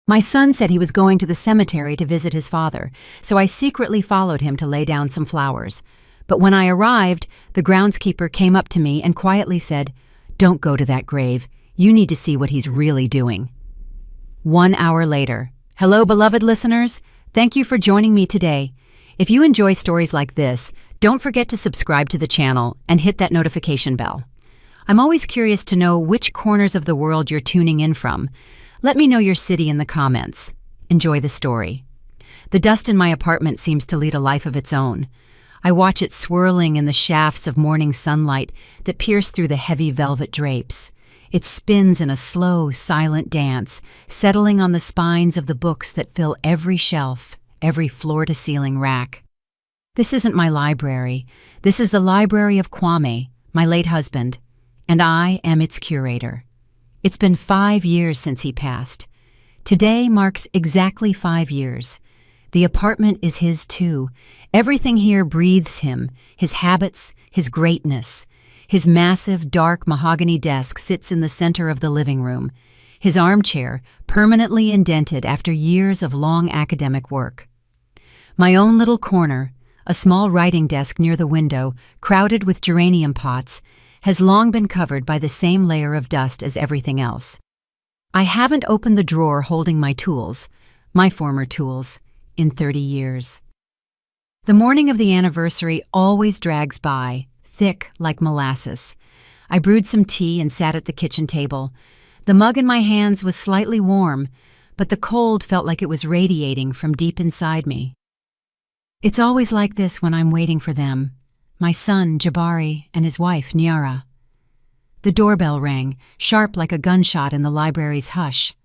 My son said he was going to the cemetery to visit his father, so I secretly followed him to lay down some flowers. But when I arrived, the groundskeeper came up to me and quietly said, "Don't go to that grave. You need to see what he's really doing." 1 hour later. Hello, beloved listeners. Thank you for joining me today. If you enjoy stories like this, don't forget to subscribe to the channel and hit that notification bell. I'm always curious to know which corners of the world you're tuning in from. Let me know your city in the comments. Enjoy the story. The dust in my apartment seems to lead a life of its own. I watch it swirling in the shafts of morning sunlight that pierce through the heavy velvet drapes. It spins in a slow, silent dance, settling on the spines of the books that fill every shelf, every floor-to-ceiling rack. This isn't my library. This is the library of Kwame, my late husband, and I am its curator. It's been 5 years since he passed. Today marks exactly 5 years. The apartment is his too. Everything here breathes him, his habits, his greatness. His massive, dark mahogany desk sits in the center of the living room, his armchair permanently indented after years of long academic work. My own little corner, a small writing desk near the window, crowded with geranium pots, has long been covered by the same layer of dust as everything else. I haven't opened the drawer holding my tools, my former tools, in 30 years. The morning of the anniversary always drags by, thick like molasses. I brewed some tea and sat at the kitchen table. The mug in my hands was slightly warm, but the cold felt like it was radiating from deep inside me. It's always like this when I'm waiting for them, my son, Jabari, and his wife, Nyara. The doorbell rang, sharp like a gunshot in the library's hush.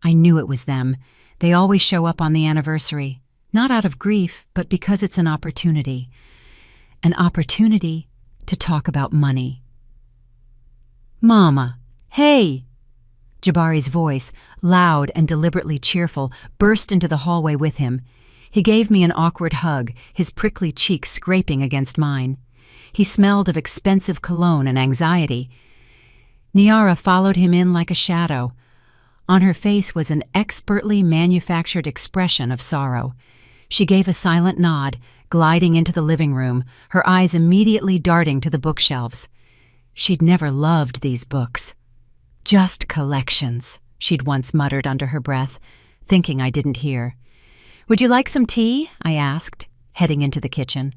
I knew it was them. They always show up on the anniversary, not out of grief, but because it's an opportunity. An opportunity to talk about money. "Mama, hey!" Jabari's voice, loud and deliberately cheerful, burst into the hallway with him. He gave me an awkward hug, his prickly cheek scraping against mine. He smelled of expensive cologne and anxiety. Nyara followed him in like a shadow. On her face was an expertly manufactured expression of sorrow. She gave a silent nod, gliding into the living room, her eyes immediately darting to the bookshelves. She'd never loved these books. "Just collections," she'd once muttered under her breath, thinking I didn't hear. "Would you like some tea?" I asked, heading into the kitchen.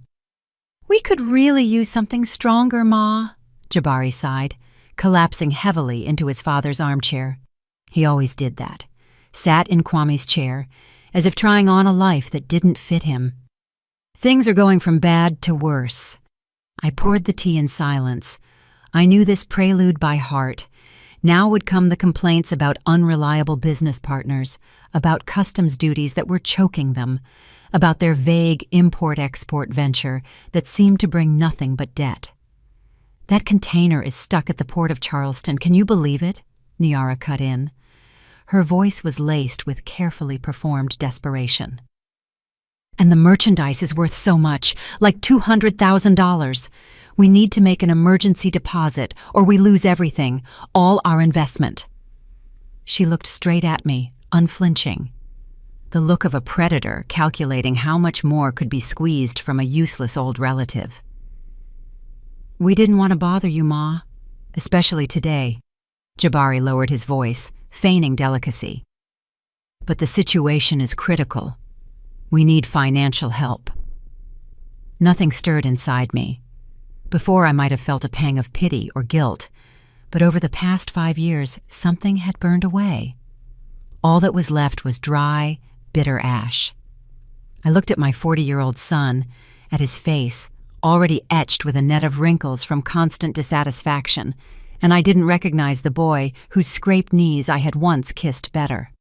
"We could really use something stronger, Ma," Jabari sighed, collapsing heavily into his father's armchair. He always did that, sat in Kwame's chair, as if trying on a life that didn't fit him. Things are going from bad to worse. I poured the tea in silence. I knew this prelude by heart. Now would come the complaints about unreliable business partners, about customs duties that were choking them, about their vague import-export venture that seemed to bring nothing but debt. "That container is stuck at the port of Charleston, can you believe it?" Nyara cut in. Her voice was laced with carefully performed desperation. "And the merchandise is worth so much, like $200,000. We need to make an emergency deposit, or we lose everything, all our investment." She looked straight at me, unflinching. The look of a predator calculating how much more could be squeezed from a useless old relative. "We didn't want to bother you, Ma, especially today." Jabari lowered his voice, feigning delicacy. "But the situation is critical. We need financial help." Nothing stirred inside me. Before I might have felt a pang of pity or guilt, but over the past 5 years, something had burned away. All that was left was dry, bitter ash. I looked at my 40-year-old son, at his face, already etched with a net of wrinkles from constant dissatisfaction, and I didn't recognize the boy whose scraped knees I had once kissed better.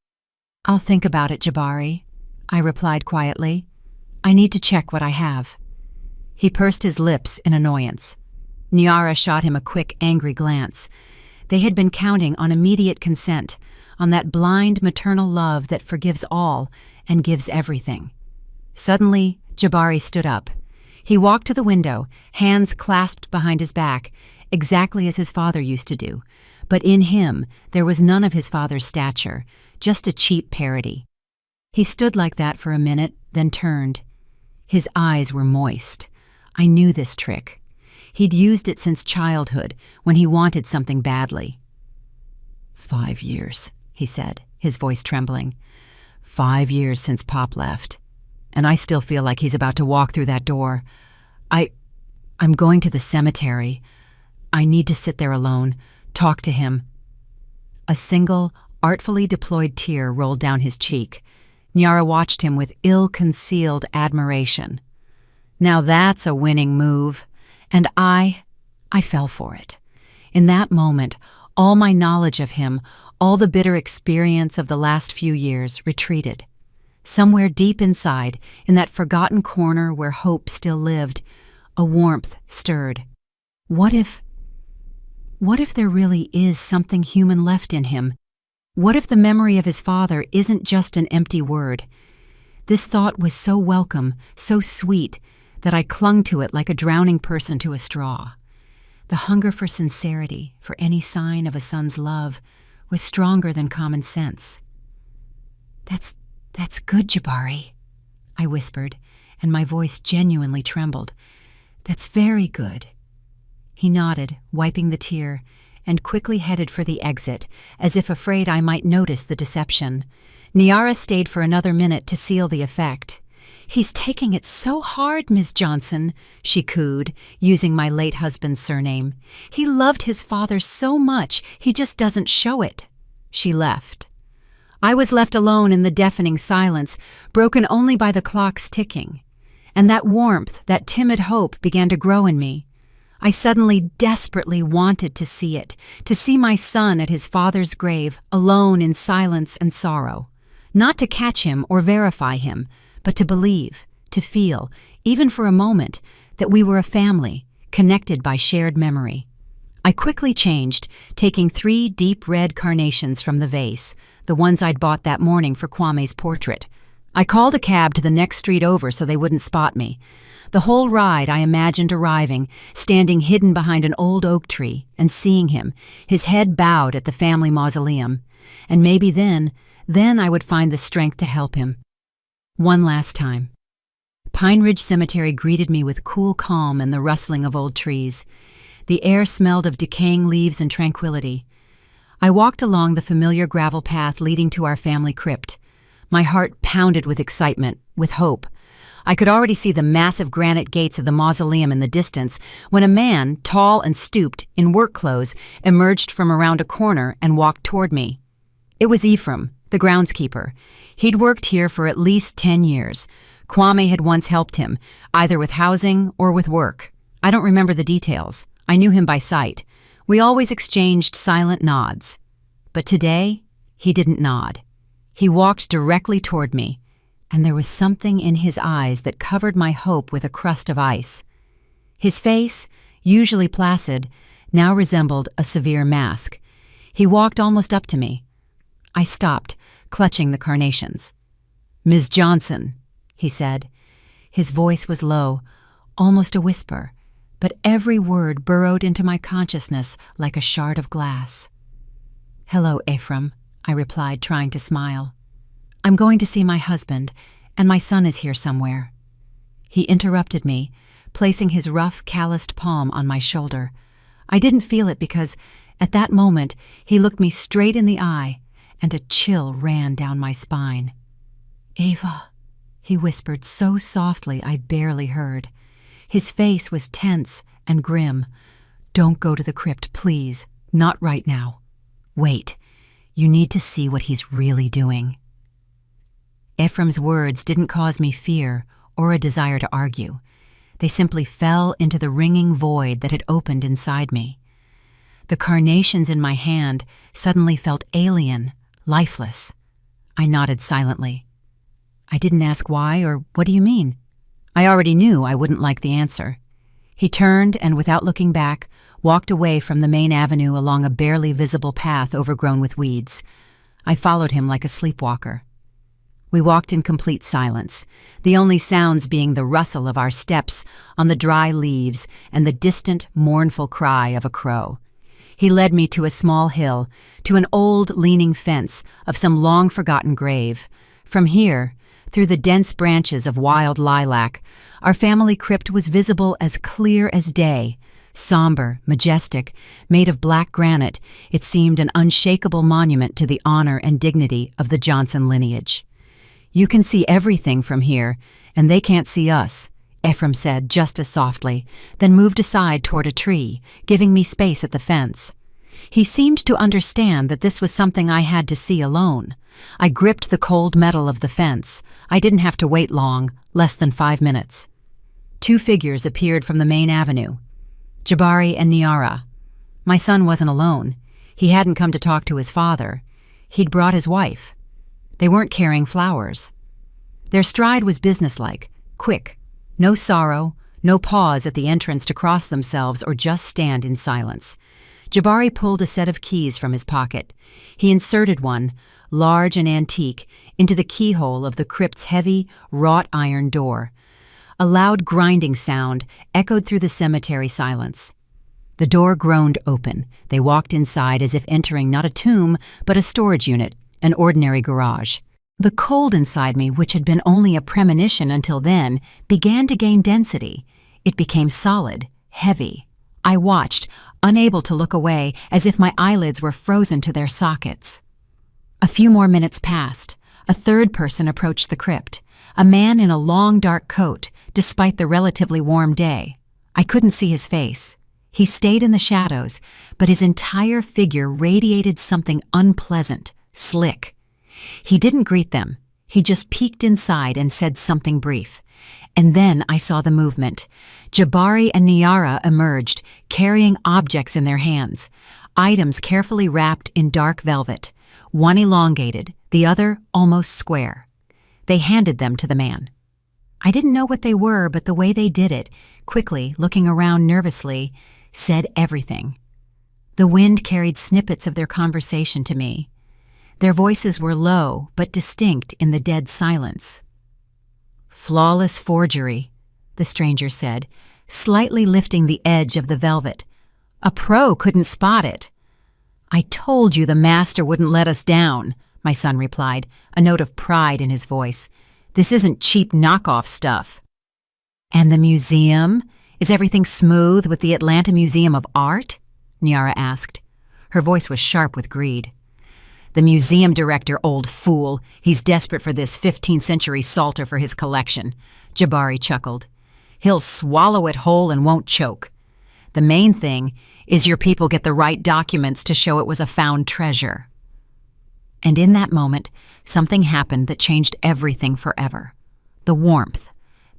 "I'll think about it, Jabari," I replied quietly. "I need to check what I have." He pursed his lips in annoyance. Nyara shot him a quick, angry glance. They had been counting on immediate consent, on that blind maternal love that forgives all and gives everything. Suddenly, Jabari stood up. He walked to the window, hands clasped behind his back, exactly as his father used to do. But in him, there was none of his father's stature, just a cheap parody. He stood like that for a minute, then turned. His eyes were moist. I knew this trick. He'd used it since childhood, when he wanted something badly. 5 years, he said, his voice trembling. 5 years since Pop left. And I still feel like he's about to walk through that door. I'm going to the cemetery. I need to sit there alone, talk to him. A single, artfully deployed tear rolled down his cheek. Nyara watched him with ill-concealed admiration. Now that's a winning move. And I fell for it. In that moment, all my knowledge of him, all the bitter experience of the last few years retreated. Somewhere deep inside, in that forgotten corner where hope still lived, a warmth stirred. What if there really is something human left in him? What if the memory of his father isn't just an empty word? This thought was so welcome, so sweet, that I clung to it like a drowning person to a straw. The hunger for sincerity, for any sign of a son's love, was stronger than common sense. That's good, Jabari, I whispered, and my voice genuinely trembled. That's very good. He nodded, wiping the tear, and quickly headed for the exit, as if afraid I might notice the deception. Nyara stayed for another minute to seal the effect. He's taking it so hard, Ms. Johnson, she cooed, using my late husband's surname. He loved his father so much, he just doesn't show it. She left. I was left alone in the deafening silence, broken only by the clock's ticking. And that warmth, that timid hope began to grow in me. I suddenly desperately wanted to see it, to see my son at his father's grave, alone in silence and sorrow. Not to catch him or verify him, but to believe, to feel, even for a moment, that we were a family, connected by shared memory. I quickly changed, taking 3 deep red carnations from the vase, the ones I'd bought that morning for Kwame's portrait. I called a cab to the next street over so they wouldn't spot me. The whole ride I imagined arriving, standing hidden behind an old oak tree, and seeing him, his head bowed at the family mausoleum. And maybe then I would find the strength to help him. One last time. Pine Ridge Cemetery greeted me with cool calm and the rustling of old trees. The air smelled of decaying leaves and tranquility. I walked along the familiar gravel path leading to our family crypt. My heart pounded with excitement, with hope. I could already see the massive granite gates of the mausoleum in the distance when a man, tall and stooped, in work clothes, emerged from around a corner and walked toward me. It was Ephraim, the groundskeeper. He'd worked here for at least 10 years. Kwame had once helped him, either with housing or with work. I don't remember the details. I knew him by sight. We always exchanged silent nods. But today, he didn't nod. He walked directly toward me, and there was something in his eyes that covered my hope with a crust of ice. His face, usually placid, now resembled a severe mask. He walked almost up to me. I stopped, clutching the carnations. "Ms. Johnson," he said. His voice was low, almost a whisper, but every word burrowed into my consciousness like a shard of glass. "Hello, Ephraim," I replied, trying to smile. "I'm going to see my husband, and my son is here somewhere." He interrupted me, placing his rough, calloused palm on my shoulder. I didn't feel it because, at that moment, he looked me straight in the eye, and a chill ran down my spine. "Ava," he whispered so softly I barely heard. His face was tense and grim. "Don't go to the crypt, please. Not right now. Wait. You need to see what he's really doing." Ephraim's words didn't cause me fear or a desire to argue. They simply fell into the ringing void that had opened inside me. The carnations in my hand suddenly felt alien, lifeless. I nodded silently. "I didn't ask why, or what do you mean?" I already knew I wouldn't like the answer. He turned and, without looking back, walked away from the main avenue along a barely visible path overgrown with weeds. I followed him like a sleepwalker. We walked in complete silence, the only sounds being the rustle of our steps on the dry leaves and the distant, mournful cry of a crow. He led me to a small hill, to an old, leaning fence of some long-forgotten grave. From here, through the dense branches of wild lilac, our family crypt was visible as clear as day. Somber, majestic, made of black granite, it seemed an unshakable monument to the honor and dignity of the Johnson lineage. "You can see everything from here, and they can't see us," Ephraim said just as softly, then moved aside toward a tree, giving me space at the fence. He seemed to understand that this was something I had to see alone. I gripped the cold metal of the fence. I didn't have to wait long, less than 5 minutes. 2 figures appeared from the main avenue. Jabari and Niara. My son wasn't alone. He hadn't come to talk to his father. He'd brought his wife. They weren't carrying flowers. Their stride was businesslike, quick. No sorrow, no pause at the entrance to cross themselves or just stand in silence. Jabari pulled a set of keys from his pocket. He inserted one, large and antique, into the keyhole of the crypt's heavy, wrought iron door. A loud grinding sound echoed through the cemetery silence. The door groaned open. They walked inside as if entering not a tomb, but a storage unit, an ordinary garage. The cold inside me, which had been only a premonition until then, began to gain density. It became solid, heavy. I watched, unable to look away, as if my eyelids were frozen to their sockets. A few more minutes passed. A third person approached the crypt, a man in a long dark coat, despite the relatively warm day. I couldn't see his face. He stayed in the shadows, but his entire figure radiated something unpleasant, slick. He didn't greet them. He just peeked inside and said something brief. And then I saw the movement. Jabari and Niara emerged, carrying objects in their hands, items carefully wrapped in dark velvet, one elongated, the other almost square. They handed them to the man. I didn't know what they were, but the way they did it, quickly, looking around nervously, said everything. The wind carried snippets of their conversation to me. Their voices were low but distinct in the dead silence. "Flawless forgery," the stranger said, slightly lifting the edge of the velvet. "A pro couldn't spot it." "I told you the master wouldn't let us down," my son replied, a note of pride in his voice. "This isn't cheap knockoff stuff." "And the museum? Is everything smooth with the Atlanta Museum of Art?" Niara asked. Her voice was sharp with greed. "The museum director, old fool. He's desperate for this 15th century Psalter for his collection," Jabari chuckled. "He'll swallow it whole and won't choke. The main thing is your people get the right documents to show it was a found treasure." And in that moment, something happened that changed everything forever. The warmth,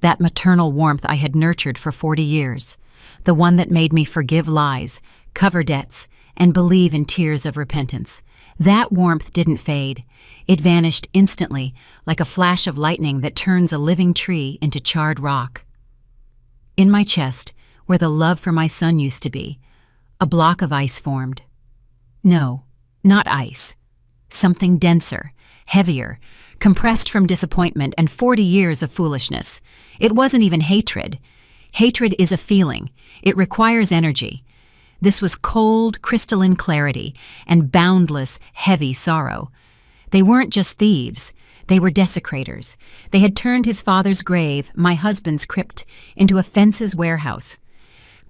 that maternal warmth I had nurtured for 40 years, the one that made me forgive lies, cover debts, and believe in tears of repentance. That warmth didn't fade. It vanished instantly, like a flash of lightning that turns a living tree into charred rock. In my chest, where the love for my son used to be, a block of ice formed. No, not ice. Something denser, heavier, compressed from disappointment and 40 years of foolishness. It wasn't even hatred. Hatred is a feeling. It requires energy. This was cold, crystalline clarity and boundless, heavy sorrow. They weren't just thieves. They were desecrators. They had turned his father's grave, my husband's crypt, into a fences warehouse.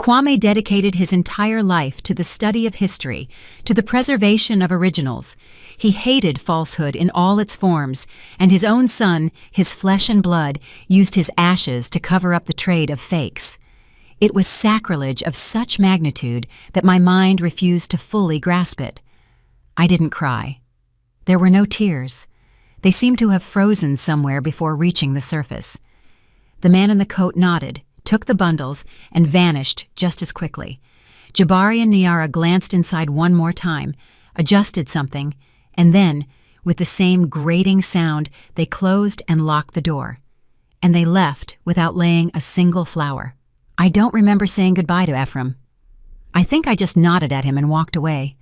Kwame dedicated his entire life to the study of history, to the preservation of originals. He hated falsehood in all its forms, and his own son, his flesh and blood, used his ashes to cover up the trade of fakes. It was sacrilege of such magnitude that my mind refused to fully grasp it. I didn't cry. There were no tears. They seemed to have frozen somewhere before reaching the surface. The man in the coat nodded, took the bundles, and vanished just as quickly. Jabari and Niara glanced inside one more time, adjusted something, and then, with the same grating sound, they closed and locked the door. And they left without laying a single flower. I don't remember saying goodbye to Ephraim. I think I just nodded at him and walked away.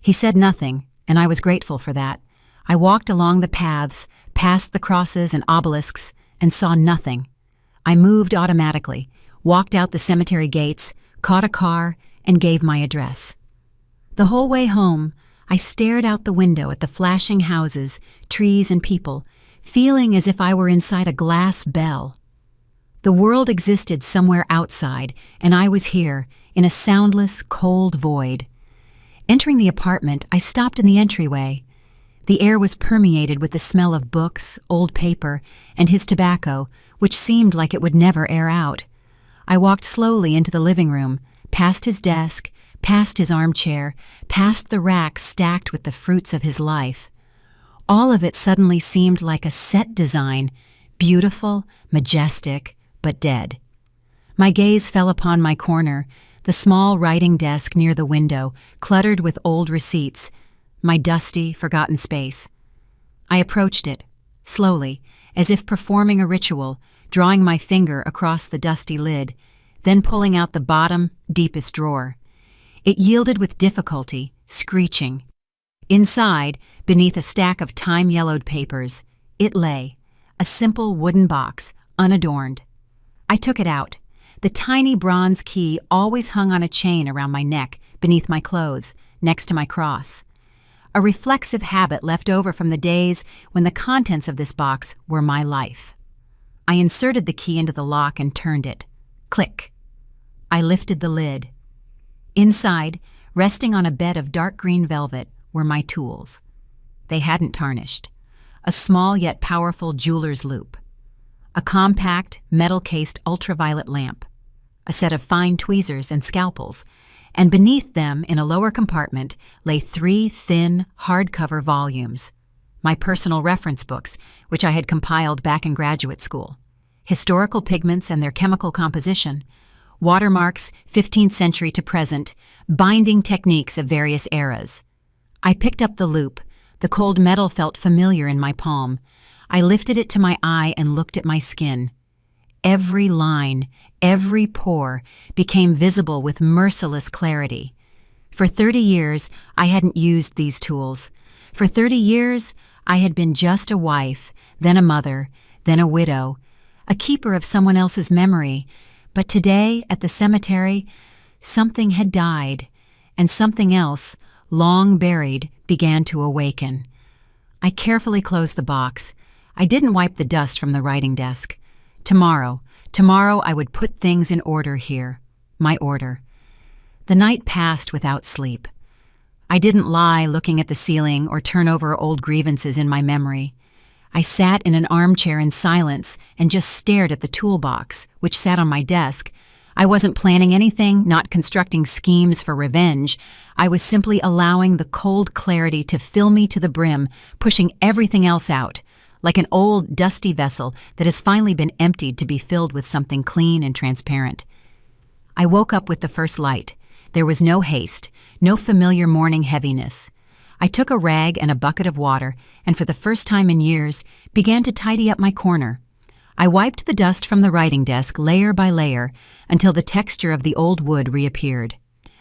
He said nothing, and I was grateful for that. I walked along the paths, past the crosses and obelisks, and saw nothing. I moved automatically, walked out the cemetery gates, caught a car, and gave my address. The whole way home, I stared out the window at the flashing houses, trees, and people, feeling as if I were inside a glass bell. The world existed somewhere outside, and I was here, in a soundless, cold void. Entering the apartment, I stopped in the entryway. The air was permeated with the smell of books, old paper, and his tobacco, which seemed like it would never air out. I walked slowly into the living room, past his desk, past his armchair, past the racks stacked with the fruits of his life. All of it suddenly seemed like a set design, beautiful, majestic, but dead. My gaze fell upon my corner, the small writing desk near the window, cluttered with old receipts, my dusty, forgotten space. I approached it, slowly, as if performing a ritual, drawing my finger across the dusty lid, then pulling out the bottom, deepest drawer. It yielded with difficulty, screeching. Inside, beneath a stack of time-yellowed papers, it lay, a simple wooden box, unadorned. I took it out. The tiny bronze key always hung on a chain around my neck, beneath my clothes, next to my cross. A reflexive habit left over from the days when the contents of this box were my life. I inserted the key into the lock and turned it. Click. I lifted the lid. Inside, resting on a bed of dark green velvet, were my tools. They hadn't tarnished. A small yet powerful jeweler's loupe. A compact, metal-cased ultraviolet lamp. A set of fine tweezers and scalpels, and beneath them, in a lower compartment, lay 3 thin, hardcover volumes. My personal reference books, which I had compiled back in graduate school. Historical pigments and their chemical composition. Watermarks, 15th century to present, binding techniques of various eras. I picked up the loupe. The cold metal felt familiar in my palm. I lifted it to my eye and looked at my skin. Every line, every pore became visible with merciless clarity. For 30 years, I hadn't used these tools. For 30 years, I had been just a wife, then a mother, then a widow, a keeper of someone else's memory. But today, at the cemetery, something had died, and something else, long buried, began to awaken. I carefully closed the box. I didn't wipe the dust from the writing desk. Tomorrow I would put things in order here. My order. The night passed without sleep. I didn't lie looking at the ceiling or turn over old grievances in my memory. I sat in an armchair in silence and just stared at the toolbox, which sat on my desk. I wasn't planning anything, not constructing schemes for revenge. I was simply allowing the cold clarity to fill me to the brim, pushing everything else out, like an old, dusty vessel that has finally been emptied to be filled with something clean and transparent. I woke up with the first light. There was no haste, no familiar morning heaviness. I took a rag and a bucket of water, and for the first time in years, began to tidy up my corner. I wiped the dust from the writing desk layer by layer until the texture of the old wood reappeared.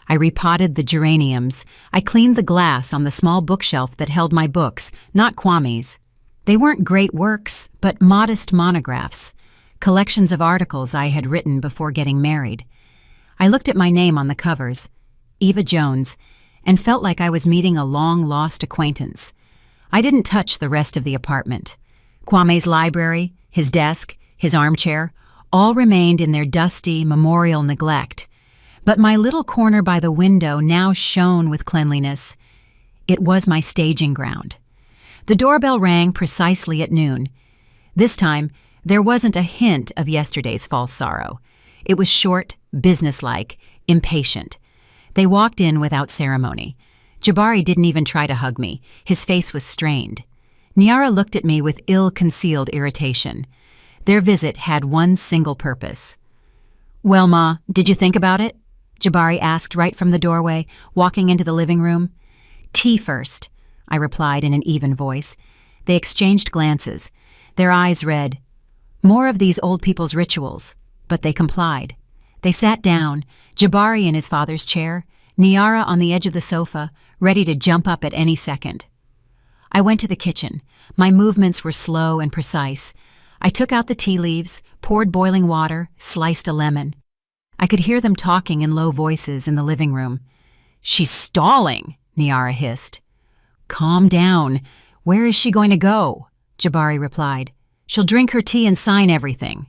I repotted the geraniums. I cleaned the glass on the small bookshelf that held my books, not Kwame's. They weren't great works, but modest monographs, collections of articles I had written before getting married. I looked at my name on the covers, Eva Jones, and felt like I was meeting a long-lost acquaintance. I didn't touch the rest of the apartment. Kwame's library, his desk, his armchair, all remained in their dusty, memorial neglect. But my little corner by the window now shone with cleanliness. It was my staging ground. The doorbell rang precisely at noon. This time, there wasn't a hint of yesterday's false sorrow. It was short, businesslike, impatient. They walked in without ceremony. Jabari didn't even try to hug me. His face was strained. Niara looked at me with ill-concealed irritation. Their visit had one single purpose. "Well, Ma, did you think about it?" Jabari asked right from the doorway, walking into the living room. "Tea first," I replied in an even voice. They exchanged glances. Their eyes read, "More of these old people's rituals," but they complied. They sat down, Jabari in his father's chair, Niara on the edge of the sofa, ready to jump up at any second. I went to the kitchen. My movements were slow and precise. I took out the tea leaves, poured boiling water, sliced a lemon. I could hear them talking in low voices in the living room. "She's stalling," Niara hissed. "Calm down. Where is she going to go?" Jabari replied. "She'll drink her tea and sign everything."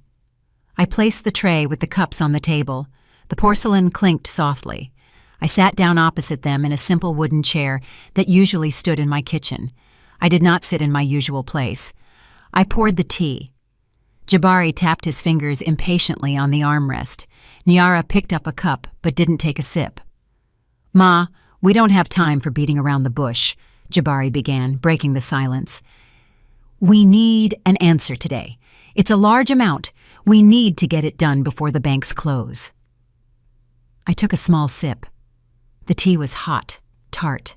I placed the tray with the cups on the table. The porcelain clinked softly. I sat down opposite them in a simple wooden chair that usually stood in my kitchen. I did not sit in my usual place. I poured the tea. Jabari tapped his fingers impatiently on the armrest. Niara picked up a cup but didn't take a sip. "Ma, we don't have time for beating around the bush," Jabari began, breaking the silence. "We need an answer today. It's a large amount. We need to get it done before the banks close." I took a small sip. The tea was hot, tart.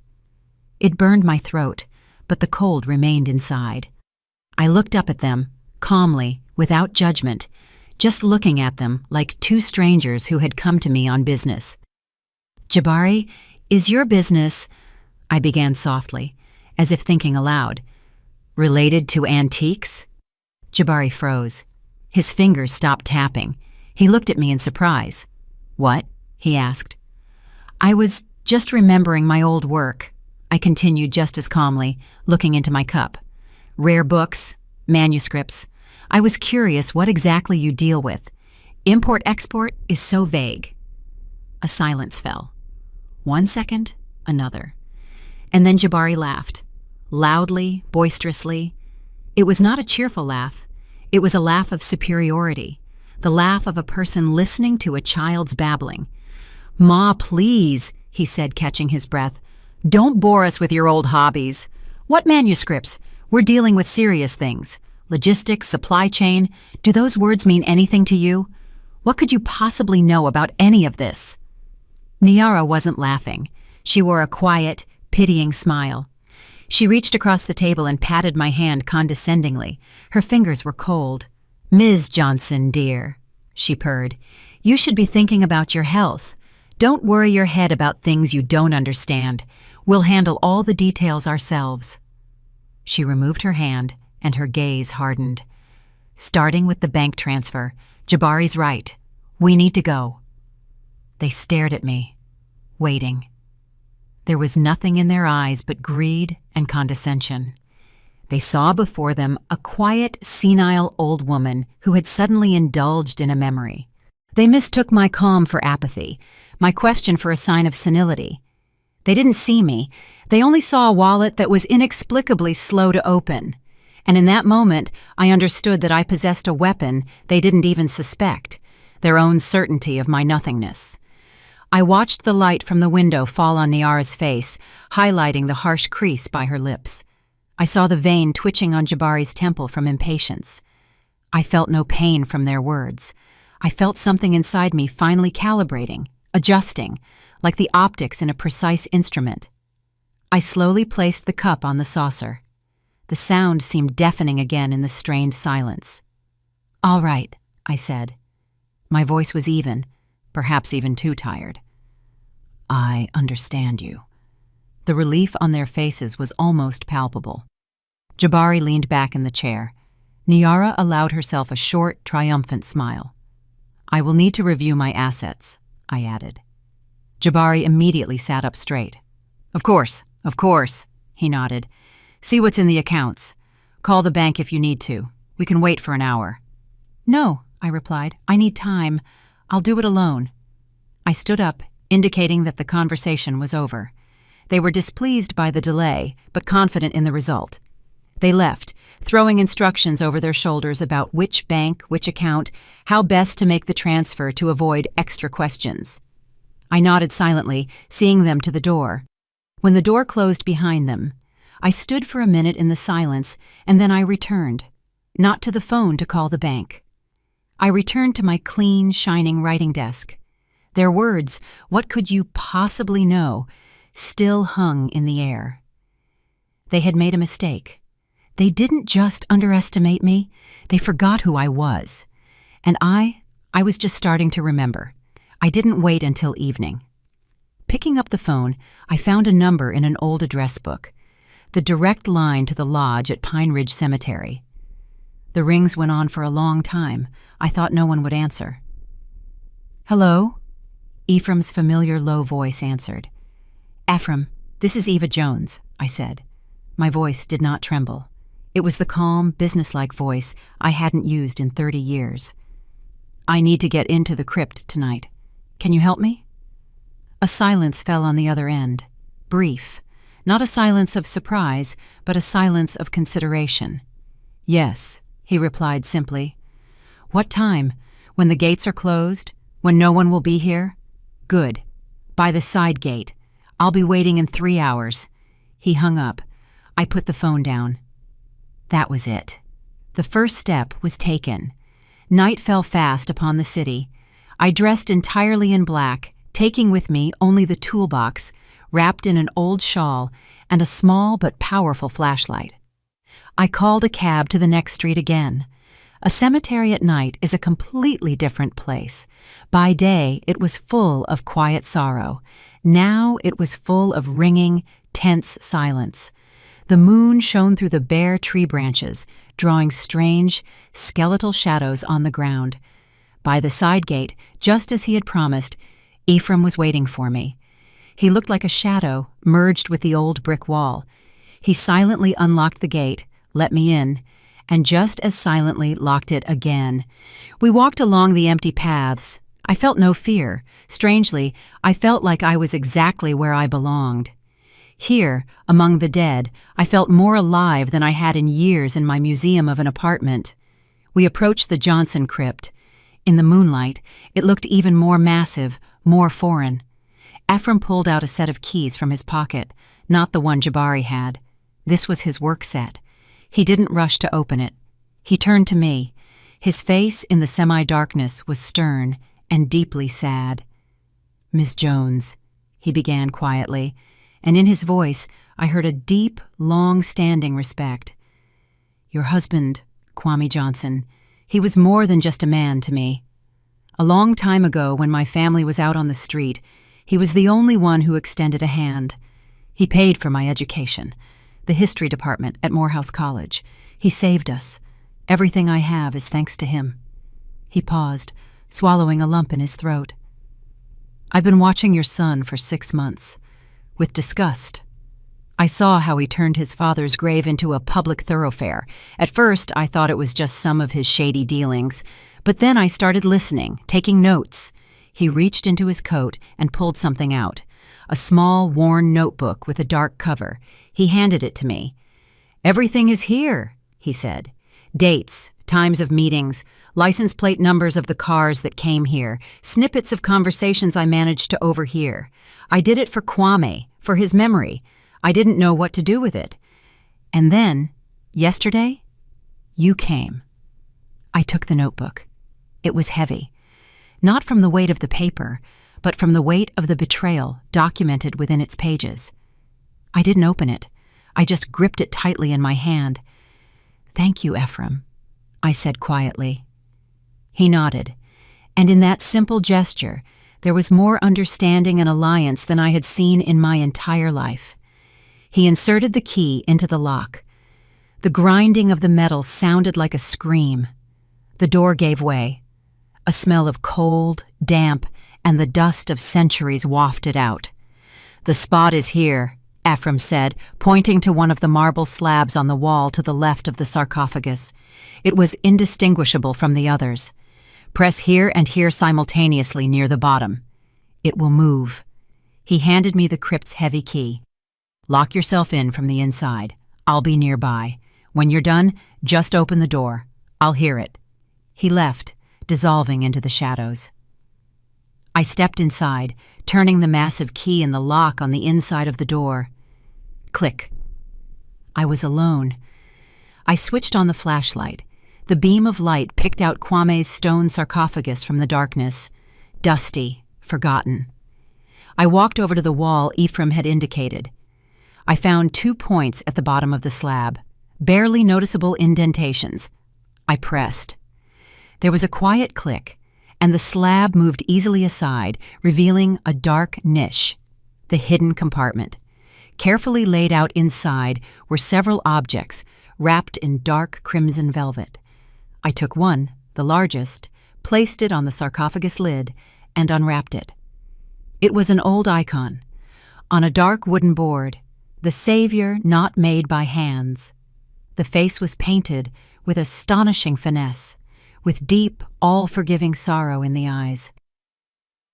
It burned my throat, but the cold remained inside. I looked up at them, calmly, without judgment, just looking at them like two strangers who had come to me on business. "Jabari, is your business," I began softly, as if thinking aloud, "related to antiques?" Jabari froze. His fingers stopped tapping. He looked at me in surprise. "What?" he asked. "I was just remembering my old work," I continued just as calmly, looking into my cup. "Rare books, manuscripts. I was curious what exactly you deal with. Import-export is so vague." A silence fell. 1 second, another. And then Jabari laughed, loudly, boisterously. It was not a cheerful laugh. It was a laugh of superiority, the laugh of a person listening to a child's babbling. "Ma, please," he said, catching his breath. "Don't bore us with your old hobbies. What manuscripts? We're dealing with serious things. Logistics, supply chain. Do those words mean anything to you? What could you possibly know about any of this?" Niara wasn't laughing. She wore a quiet, pitying smile. She reached across the table and patted my hand condescendingly. Her fingers were cold. "Ms. Johnson, dear," she purred, "you should be thinking about your health. Don't worry your head about things you don't understand. We'll handle all the details ourselves." She removed her hand, and her gaze hardened. "Starting with the bank transfer, Jabari's right. We need to go." They stared at me, waiting. There was nothing in their eyes but greed and condescension. They saw before them a quiet, senile old woman who had suddenly indulged in a memory. They mistook my calm for apathy, my question for a sign of senility. They didn't see me. They only saw a wallet that was inexplicably slow to open. And in that moment, I understood that I possessed a weapon they didn't even suspect, their own certainty of my nothingness. I watched the light from the window fall on Niara's face, highlighting the harsh crease by her lips. I saw the vein twitching on Jabari's temple from impatience. I felt no pain from their words. I felt something inside me finally calibrating, adjusting, like the optics in a precise instrument. I slowly placed the cup on the saucer. The sound seemed deafening again in the strained silence. "All right," I said. My voice was even, perhaps even too tired. "I understand you." The relief on their faces was almost palpable. Jabari leaned back in the chair. Niara allowed herself a short, triumphant smile. "I will need to review my assets," I added. Jabari immediately sat up straight. Of course," he nodded. "See what's in the accounts. Call the bank if you need to. We can wait for an hour." "No," I replied. "I need time. I'll do it alone." I stood up, indicating that the conversation was over. They were displeased by the delay, but confident in the result. They left, throwing instructions over their shoulders about which bank, which account, how best to make the transfer to avoid extra questions. I nodded silently, seeing them to the door. When the door closed behind them, I stood for a minute in the silence, and then I returned, not to the phone to call the bank. I returned to my clean, shining writing desk. Their words, "What could you possibly know?" still hung in the air. They had made a mistake. They didn't just underestimate me, they forgot who I was. And I was just starting to remember. I didn't wait until evening. Picking up the phone, I found a number in an old address book, the direct line to the lodge at Pine Ridge Cemetery. The rings went on for a long time. I thought no one would answer. "Hello?" Ephraim's familiar low voice answered. "Ephraim, this is Eva Jones," I said. My voice did not tremble. It was the calm, businesslike voice I hadn't used in 30 years. "I need to get into the crypt tonight. Can you help me?" A silence fell on the other end. Brief. Not a silence of surprise, but a silence of consideration. "Yes," he replied simply. "What time? When the gates are closed? When no one will be here?" "Good. By the side gate. I'll be waiting in 3 hours." He hung up. I put the phone down. That was it. The first step was taken. Night fell fast upon the city. I dressed entirely in black, taking with me only the toolbox, wrapped in an old shawl, and a small but powerful flashlight. I called a cab to the next street again. A cemetery at night is a completely different place. By day, it was full of quiet sorrow. Now it was full of ringing, tense silence. The moon shone through the bare tree branches, drawing strange, skeletal shadows on the ground. By the side gate, just as he had promised, Ephraim was waiting for me. He looked like a shadow merged with the old brick wall. He silently unlocked the gate, let me in, and just as silently locked it again. We walked along the empty paths. I felt no fear. Strangely, I felt like I was exactly where I belonged. Here, among the dead, I felt more alive than I had in years in my museum of an apartment. We approached the Johnson crypt. In the moonlight, it looked even more massive, more foreign. Ephraim pulled out a set of keys from his pocket, not the one Jabari had. This was his work set. He didn't rush to open it. He turned to me. His face in the semi-darkness was stern and deeply sad. "Miss Jones," he began quietly, and in his voice I heard a deep, long-standing respect. "Your husband, Kwame Johnson, he was more than just a man to me. A long time ago, when my family was out on the street, he was the only one who extended a hand. He paid for my education, the history department at Morehouse College. He saved us. Everything I have is thanks to him." He paused, swallowing a lump in his throat. "I've been watching your son for 6 months, with disgust. I saw how he turned his father's grave into a public thoroughfare. At first, I thought it was just some of his shady dealings, but then I started listening, taking notes." He reached into his coat and pulled something out, a small, worn notebook with a dark cover. He handed it to me. "Everything is here," he said. "Dates, times of meetings, license plate numbers of the cars that came here, snippets of conversations I managed to overhear. I did it for Kwame, for his memory. I didn't know what to do with it. And then, yesterday, you came." I took the notebook. It was heavy. Not from the weight of the paper, but from the weight of the betrayal documented within its pages. I didn't open it. I just gripped it tightly in my hand. "Thank you, Ephraim," I said quietly. He nodded, and in that simple gesture, there was more understanding and alliance than I had seen in my entire life. He inserted the key into the lock. The grinding of the metal sounded like a scream. The door gave way. A smell of cold, damp, and the dust of centuries wafted out. "The spot is here," Ephraim said, pointing to one of the marble slabs on the wall to the left of the sarcophagus. It was indistinguishable from the others. "Press here and here simultaneously near the bottom. It will move." He handed me the crypt's heavy key. "Lock yourself in from the inside. I'll be nearby. When you're done, just open the door. I'll hear it." He left, dissolving into the shadows. I stepped inside, turning the massive key in the lock on the inside of the door. Click. I was alone. I switched on the flashlight. The beam of light picked out Kwame's stone sarcophagus from the darkness, dusty, forgotten. I walked over to the wall Ephraim had indicated. I found 2 points at the bottom of the slab, barely noticeable indentations. I pressed. There was a quiet click, and the slab moved easily aside, revealing a dark niche, the hidden compartment. Carefully laid out inside were several objects, wrapped in dark crimson velvet. I took one, the largest, placed it on the sarcophagus lid, and unwrapped it. It was an old icon, On a dark wooden board, "The Savior Not Made by Hands." The face was painted with astonishing finesse, with deep, all-forgiving sorrow in the eyes.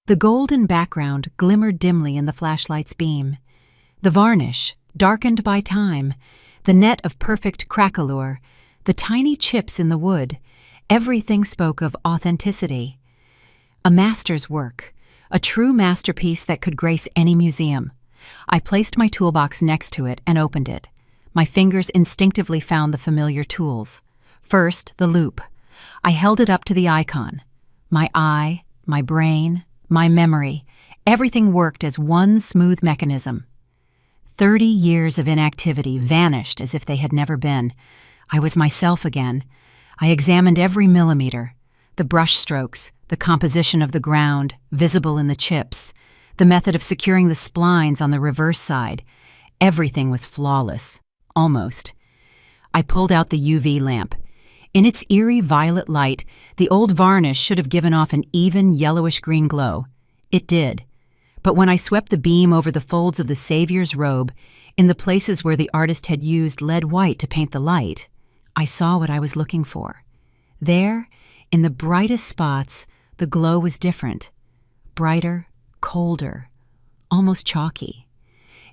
The golden background glimmered dimly in the flashlight's beam. The varnish, darkened by time, the net of perfect craquelure, the tiny chips in the wood, everything spoke of authenticity. A master's work, a true masterpiece that could grace any museum. I placed my toolbox next to it and opened it. My fingers instinctively found the familiar tools. First, the loupe. I held it up to the icon. My eye, my brain, my memory, everything worked as one smooth mechanism. 30 years of inactivity vanished as if they had never been. I was myself again. I examined every millimeter, the brush strokes, the composition of the ground, visible in the chips, the method of securing the splines on the reverse side. Everything was flawless, almost. I pulled out the UV lamp. In its eerie violet light, the old varnish should have given off an even yellowish-green glow. It did. But when I swept the beam over the folds of the Savior's robe, in the places where the artist had used lead white to paint the light, I saw what I was looking for. There, in the brightest spots, the glow was different. Brighter, colder, almost chalky.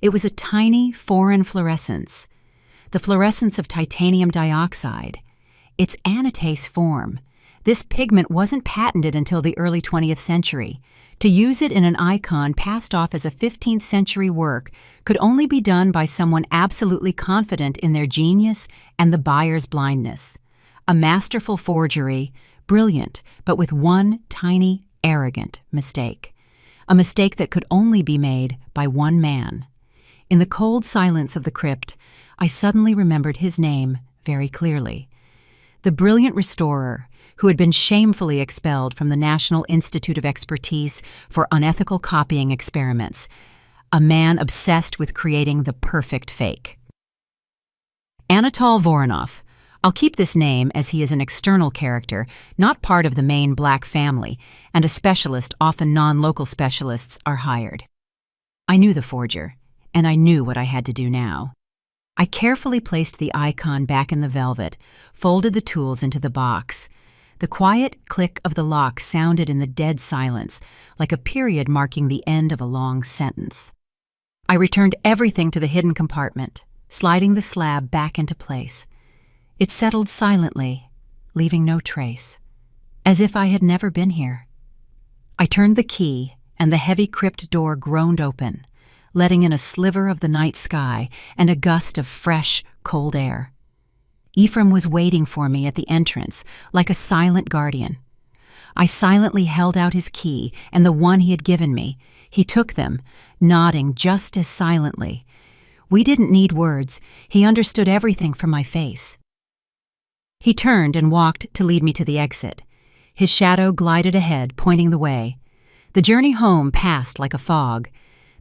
It was a tiny, foreign fluorescence. The fluorescence of titanium dioxide. Its anatase form. This pigment wasn't patented until the early 20th century. To use it in an icon passed off as a 15th century work could only be done by someone absolutely confident in their genius and the buyer's blindness. A masterful forgery, brilliant, but with one tiny, arrogant mistake. A mistake that could only be made by one man. In the cold silence of the crypt, I suddenly remembered his name very clearly. The brilliant restorer, who had been shamefully expelled from the National Institute of Expertise for unethical copying experiments, a man obsessed with creating the perfect fake. Anatol Voronov. I'll keep this name as he is an external character, not part of the main black family, and a specialist, often non-local specialists, are hired. I knew the forger, and I knew what I had to do now. I carefully placed the icon back in the velvet, folded the tools into the box. The quiet click of the lock sounded in the dead silence, like a period marking the end of a long sentence. I returned everything to the hidden compartment, sliding the slab back into place. It settled silently, leaving no trace, as if I had never been here. I turned the key, and the heavy crypt door groaned open, letting in a sliver of the night sky and a gust of fresh, cold air. Ephraim was waiting for me at the entrance, like a silent guardian. I silently held out his key and the one he had given me. He took them, nodding just as silently. We didn't need words. He understood everything from my face. He turned and walked to lead me to the exit. His shadow glided ahead, pointing the way. The journey home passed like a fog.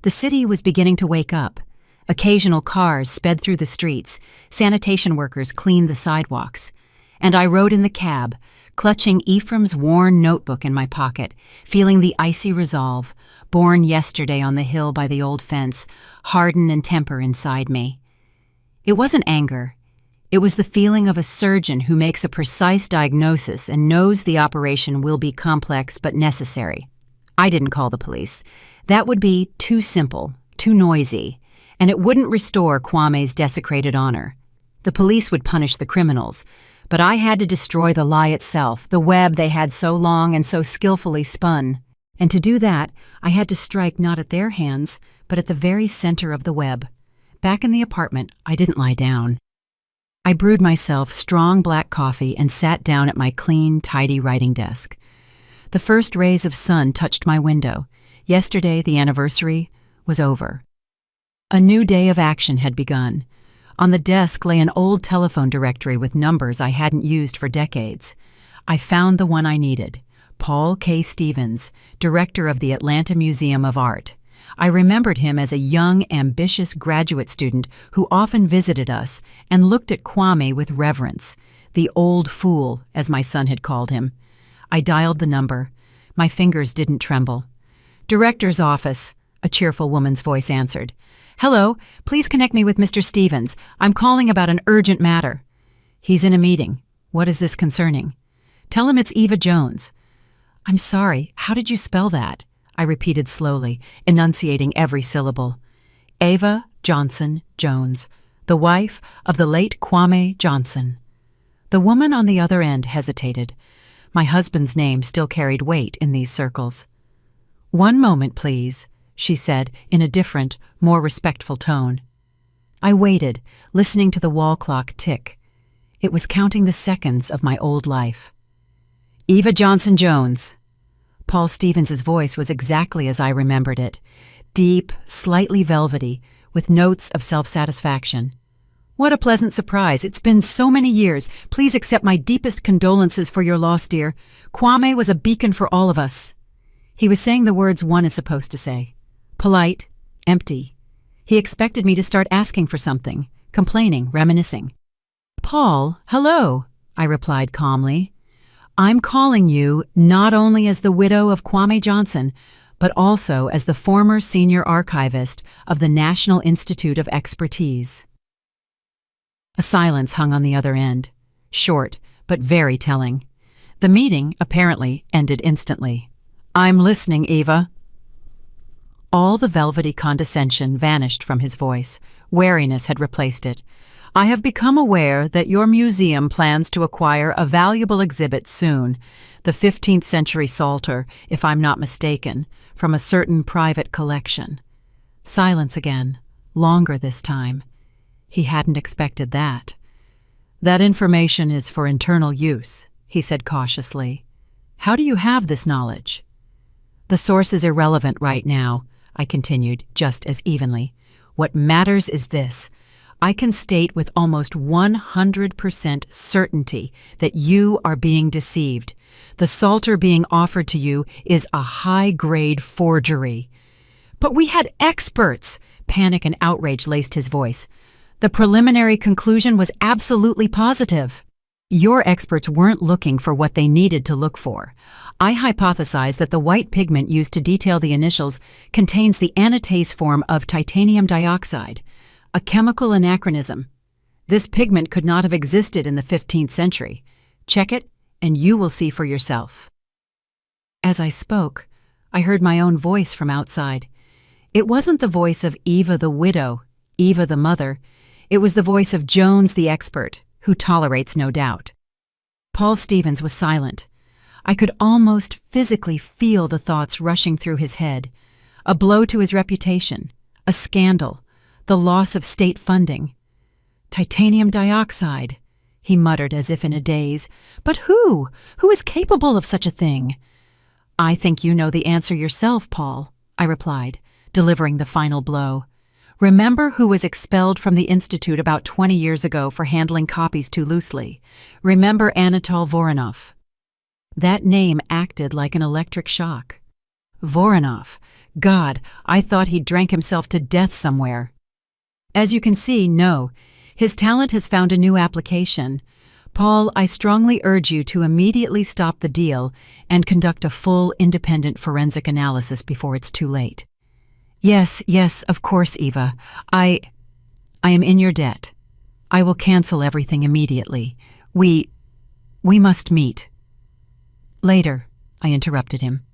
The city was beginning to wake up. Occasional cars sped through the streets, sanitation workers cleaned the sidewalks, and I rode in the cab, clutching Ephraim's worn notebook in my pocket, feeling the icy resolve, born yesterday on the hill by the old fence, harden and temper inside me. It wasn't anger. It was the feeling of a surgeon who makes a precise diagnosis and knows the operation will be complex but necessary. I didn't call the police. That would be too simple, too noisy, and it wouldn't restore Kwame's desecrated honor. The police would punish the criminals, but I had to destroy the lie itself, the web they had so long and so skillfully spun. And to do that, I had to strike not at their hands, but at the very center of the web. Back in the apartment, I didn't lie down. I brewed myself strong black coffee and sat down at my clean, tidy writing desk. The first rays of sun touched my window. Yesterday, the anniversary was over. A new day of action had begun. On the desk lay an old telephone directory with numbers I hadn't used for decades. I found the one I needed, Paul K. Stevens, director of the Atlanta Museum of Art. I remembered him as a young, ambitious graduate student who often visited us and looked at Kwame with reverence, the old fool, as my son had called him. I dialed the number. My fingers didn't tremble. "Director's office. a cheerful woman's voice answered. "Hello, please connect me with Mr. Stevens. I'm calling about an urgent matter." "He's in a meeting. What is this concerning?" "Tell him it's Eva Jones." "I'm sorry, how did you spell that?" I repeated slowly, enunciating every syllable. "Eva Johnson Jones, the wife of the late Kwame Johnson." The woman on the other end hesitated. My husband's name still carried weight in these circles. "One moment, please," she said in a different, more respectful tone. I waited, listening to the wall clock tick. It was counting the seconds of my old life. "Eva Johnson Jones." Paul Stevens's voice was exactly as I remembered it, deep, slightly velvety, with notes of self-satisfaction. "What a pleasant surprise. It's been so many years. Please accept my deepest condolences for your loss, dear. Kwame was a beacon for all of us." He was saying the words one is supposed to say. Polite, empty. He expected me to start asking for something, complaining, reminiscing. "Paul, hello," I replied calmly. "I'm calling you not only as the widow of Kwame Johnson, but also as the former senior archivist of the National Institute of Expertise." A silence hung on the other end, short but very telling. The meeting, apparently, ended instantly. "I'm listening, Eva." All the velvety condescension vanished from his voice. Wariness had replaced it. "I have become aware that your museum plans to acquire a valuable exhibit soon, the 15th century Psalter, if I'm not mistaken, from a certain private collection." Silence again, longer this time. He hadn't expected that. "That information is for internal use," he said cautiously. "How do you have this knowledge?" "The source is irrelevant right now," I continued, just as evenly. "What matters is this. I can state with almost 100% certainty that you are being deceived. The Psalter being offered to you is a high-grade forgery." "But we had experts!" Panic and outrage laced his voice. "The preliminary conclusion was absolutely positive." "Your experts weren't looking for what they needed to look for. I hypothesized that the white pigment used to detail the initials contains the anatase form of titanium dioxide, a chemical anachronism. This pigment could not have existed in the 15th century. Check it, and you will see for yourself." As I spoke, I heard my own voice from outside. It wasn't the voice of Eva the widow, Eva the mother. It was the voice of Jones the expert, who tolerates no doubt. Paul Stevens was silent. I could almost physically feel the thoughts rushing through his head. A blow to his reputation, a scandal, the loss of state funding. "Titanium dioxide," he muttered as if in a daze. "But who? Who is capable of such a thing?" "I think you know the answer yourself, Paul," I replied, delivering the final blow. "Remember who was expelled from the Institute about 20 years ago for handling copies too loosely. Remember Anatol Voronov." That name acted like an electric shock. Voronov. God, I thought he'd drank himself to death somewhere. As you can see, no. His talent has found a new application. Paul, I strongly urge you to immediately stop the deal and conduct a full, independent forensic analysis before it's too late. Yes, of course, Eva. I am in your debt. I will cancel everything immediately. We must meet. Later, I interrupted him.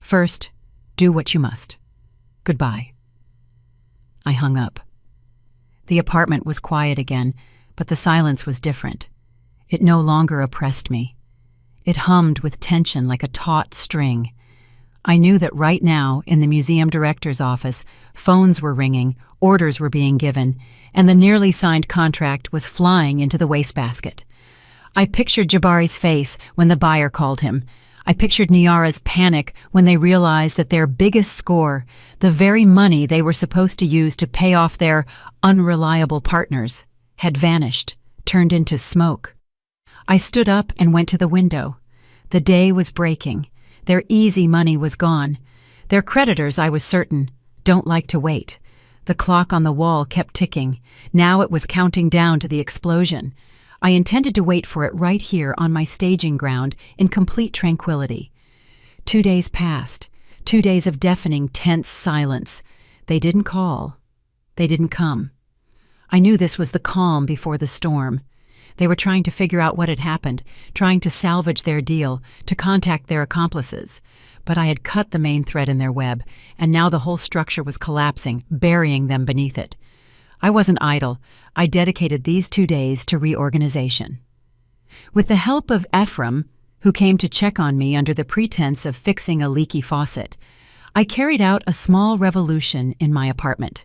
First, do what you must. Goodbye. I hung up. The apartment was quiet again, but the silence was different. It no longer oppressed me. It hummed with tension like a taut string. I knew that right now, in the museum director's office, phones were ringing, orders were being given, and the nearly signed contract was flying into the wastebasket. I pictured Jabari's face when the buyer called him. I pictured Niara's panic when they realized that their biggest score, the very money they were supposed to use to pay off their unreliable partners, had vanished, turned into smoke. I stood up and went to the window. The day was breaking. Their easy money was gone. Their creditors, I was certain, don't like to wait. The clock on the wall kept ticking. Now it was counting down to the explosion. I intended to wait for it right here on my staging ground in complete tranquility. 2 days passed. 2 days of deafening, tense silence. They didn't call. They didn't come. I knew this was the calm before the storm. They were trying to figure out what had happened, trying to salvage their deal, to contact their accomplices. But I had cut the main thread in their web, and now the whole structure was collapsing, burying them beneath it. I wasn't idle. I dedicated these 2 days to reorganization. With the help of Ephraim, who came to check on me under the pretense of fixing a leaky faucet, I carried out a small revolution in my apartment.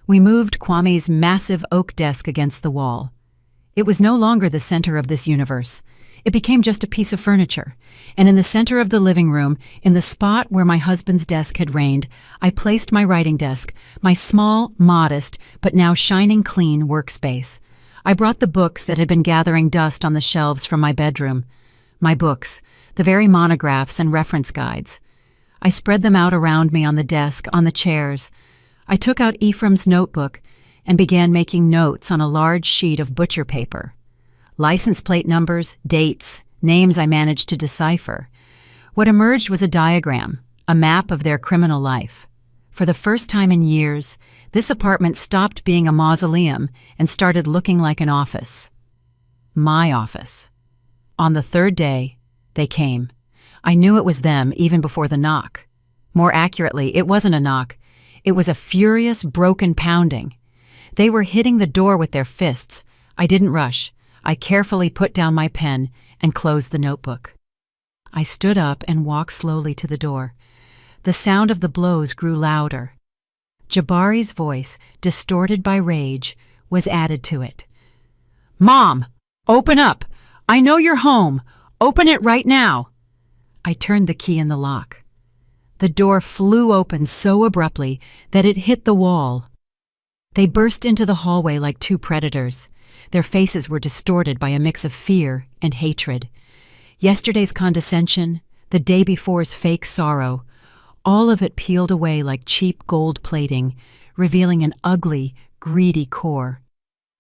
We moved Kwame's massive oak desk against the wall. It was no longer the center of this universe. It became just a piece of furniture, and in the center of the living room, in the spot where my husband's desk had reigned, I placed my writing desk, my small, modest, but now shining clean workspace. I brought the books that had been gathering dust on the shelves from my bedroom. My books, the very monographs and reference guides. I spread them out around me on the desk, on the chairs. I took out Ephraim's notebook and began making notes on a large sheet of butcher paper. License plate numbers, dates, names I managed to decipher. What emerged was a diagram, a map of their criminal life. For the first time in years, this apartment stopped being a mausoleum and started looking like an office. My office. On the 3rd day, they came. I knew it was them even before the knock. More accurately, it wasn't a knock. It was a furious, broken pounding. They were hitting the door with their fists. I didn't rush. I carefully put down my pen and closed the notebook. I stood up and walked slowly to the door. The sound of the blows grew louder. Jabari's voice, distorted by rage, was added to it. "Mom, open up! I know you're home! Open it right now!" I turned the key in the lock. The door flew open so abruptly that it hit the wall. They burst into the hallway like 2 predators. Their faces were distorted by a mix of fear and hatred. Yesterday's condescension, the day before's fake sorrow, all of it peeled away like cheap gold plating, revealing an ugly, greedy core.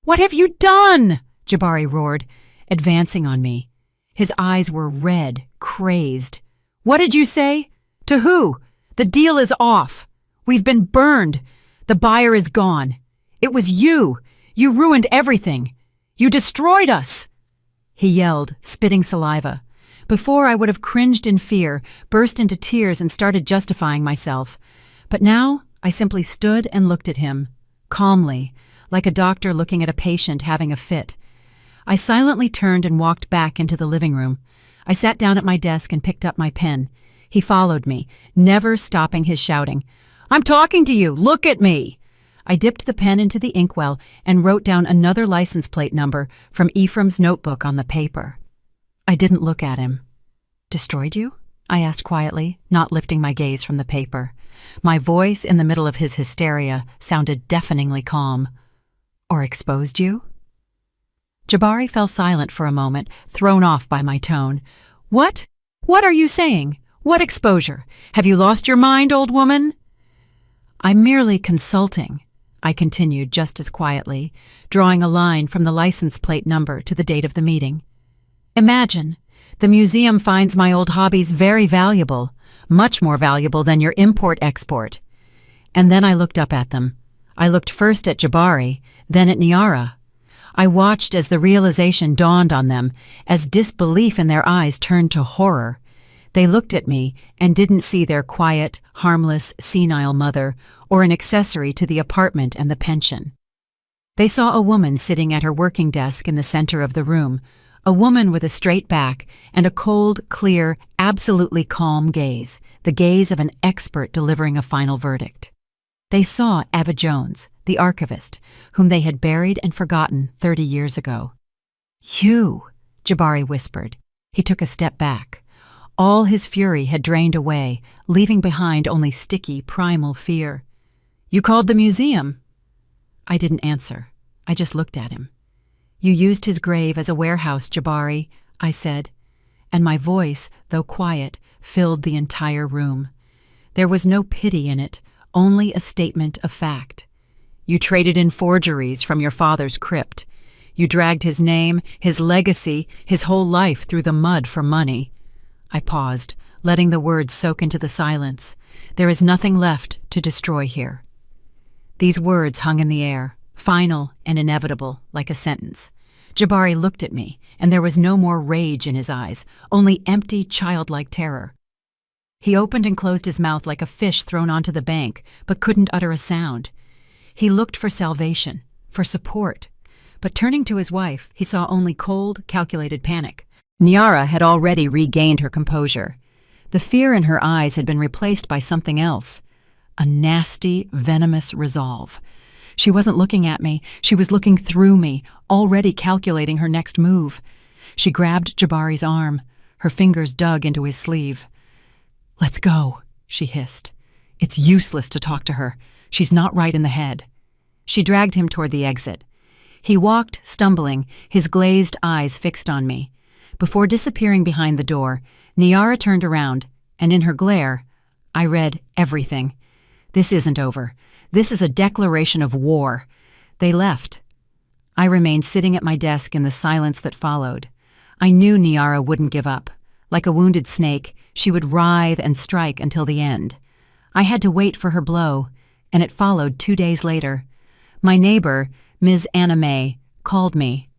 "What have you done?" Jabari roared, advancing on me. His eyes were red, crazed. "What did you say? To who? The deal is off. We've been burned. The buyer is gone. It was you. You ruined everything. You destroyed us!" He yelled, spitting saliva. Before, I would have cringed in fear, burst into tears, and started justifying myself. But now, I simply stood and looked at him, calmly, like a doctor looking at a patient having a fit. I silently turned and walked back into the living room. I sat down at my desk and picked up my pen. He followed me, never stopping his shouting. "I'm talking to you! Look at me!" I dipped the pen into the inkwell and wrote down another license plate number from Ephraim's notebook on the paper. I didn't look at him. "Destroyed you?" I asked quietly, not lifting my gaze from the paper. My voice, in the middle of his hysteria, sounded deafeningly calm. "Or exposed you?" Jabari fell silent for a moment, thrown off by my tone. "What? What are you saying? What exposure? Have you lost your mind, old woman?" "I'm merely consulting," I continued just as quietly, drawing a line from the license plate number to the date of the meeting. "Imagine, the museum finds my old hobbies very valuable, much more valuable than your import-export." And then I looked up at them. I looked first at Jabari, then at Niara. I watched as the realization dawned on them, as disbelief in their eyes turned to horror. They looked at me and didn't see their quiet, harmless, senile mother or an accessory to the apartment and the pension. They saw a woman sitting at her working desk in the center of the room, a woman with a straight back and a cold, clear, absolutely calm gaze, the gaze of an expert delivering a final verdict. They saw Ava Jones, the archivist, whom they had buried and forgotten 30 years ago. "You," Jabari whispered. He took a step back. All his fury had drained away, leaving behind only sticky, primal fear. "You called the museum?" I didn't answer. I just looked at him. "You used his grave as a warehouse, Jabari," I said, and my voice, though quiet, filled the entire room. There was no pity in it, only a statement of fact. "You traded in forgeries from your father's crypt. You dragged his name, his legacy, his whole life through the mud for money." I paused, letting the words soak into the silence. There is nothing left to destroy here. These words hung in the air, final and inevitable, like a sentence. Jabari looked at me, and there was no more rage in his eyes, only empty, childlike terror. He opened and closed his mouth like a fish thrown onto the bank, but couldn't utter a sound. He looked for salvation, for support, but turning to his wife, he saw only cold, calculated panic. Nyara had already regained her composure. The fear in her eyes had been replaced by something else, a nasty, venomous resolve. She wasn't looking at me, she was looking through me, already calculating her next move. She grabbed Jabari's arm. Her fingers dug into his sleeve. "Let's go," she hissed. "It's useless to talk to her. She's not right in the head." She dragged him toward the exit. He walked, stumbling, his glazed eyes fixed on me. Before disappearing behind the door, Nyara turned around, and in her glare, I read everything. This isn't over. This is a declaration of war. They left. I remained sitting at my desk in the silence that followed. I knew Nyara wouldn't give up. Like a wounded snake, she would writhe and strike until the end. I had to wait for her blow, and it followed 2 days later. My neighbor, Ms. Anna May, called me.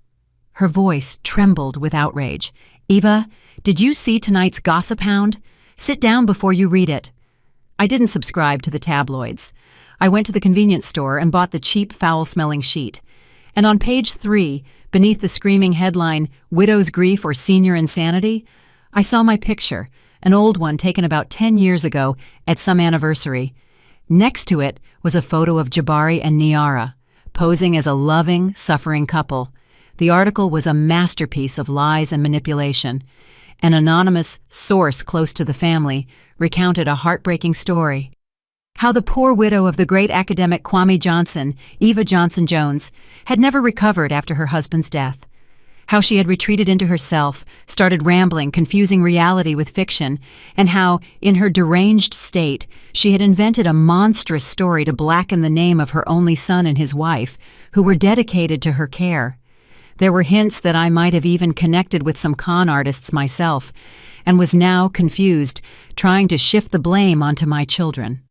Her voice trembled with outrage. "Eva, did you see tonight's Gossip Hound? Sit down before you read it." I didn't subscribe to the tabloids. I went to the convenience store and bought the cheap, foul-smelling sheet. And on page 3, beneath the screaming headline, "Widow's Grief or Senior Insanity," I saw my picture, an old one taken about 10 years ago at some anniversary. Next to it was a photo of Jabari and Nyara, posing as a loving, suffering couple. The article was a masterpiece of lies and manipulation. An anonymous source close to the family recounted a heartbreaking story. How the poor widow of the great academic Kwame Johnson, Eva Johnson Jones, had never recovered after her husband's death. How she had retreated into herself, started rambling, confusing reality with fiction, and how, in her deranged state, she had invented a monstrous story to blacken the name of her only son and his wife, who were dedicated to her care. There were hints that I might have even connected with some con artists myself, and was now confused, trying to shift the blame onto my children.